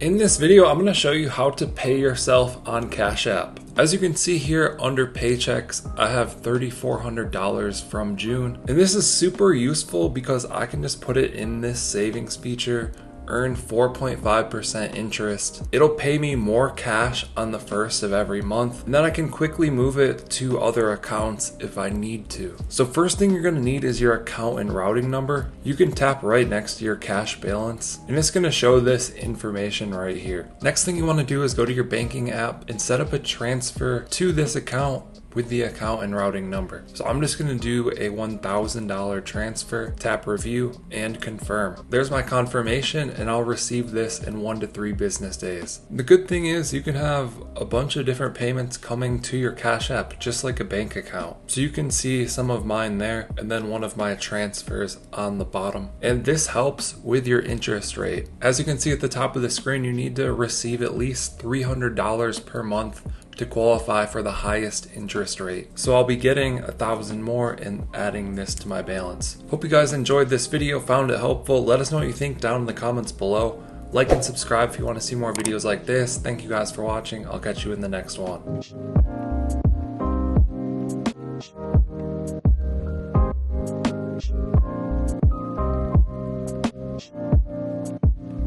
In this video, I'm going to show you how to pay yourself on Cash App. As you can see here under paychecks, I have $3,400 from June. And this is super useful because I can just put it in this savings feature, earn 4.5% interest. It'll pay me more cash on the first of every month, and then I can quickly move it to other accounts if I need to. So first thing you're gonna need is your account and routing number. You can tap right next to your cash balance, and it's gonna show this information right here. Next thing you wanna do is go to your banking app and set up a transfer to this account with the account and routing number. So I'm just going to do a $1,000 transfer, tap review and confirm. There's my confirmation, and I'll receive this in 1 to 3 business days. The good thing is you can have a bunch of different payments coming to your Cash App just like a bank account. So you can see some of mine there and then one of my transfers on the bottom. And this helps with your interest rate. As you can see at the top of the screen, you need to receive at least $300 per month to qualify for the highest interest rate. So I'll be getting 1,000 more and adding this to my balance. Hope you guys enjoyed this video, found it helpful. Let us know what you think down in the comments below. Like and subscribe if you want to see more videos like this. Thank you guys for watching. I'll catch you in the next one.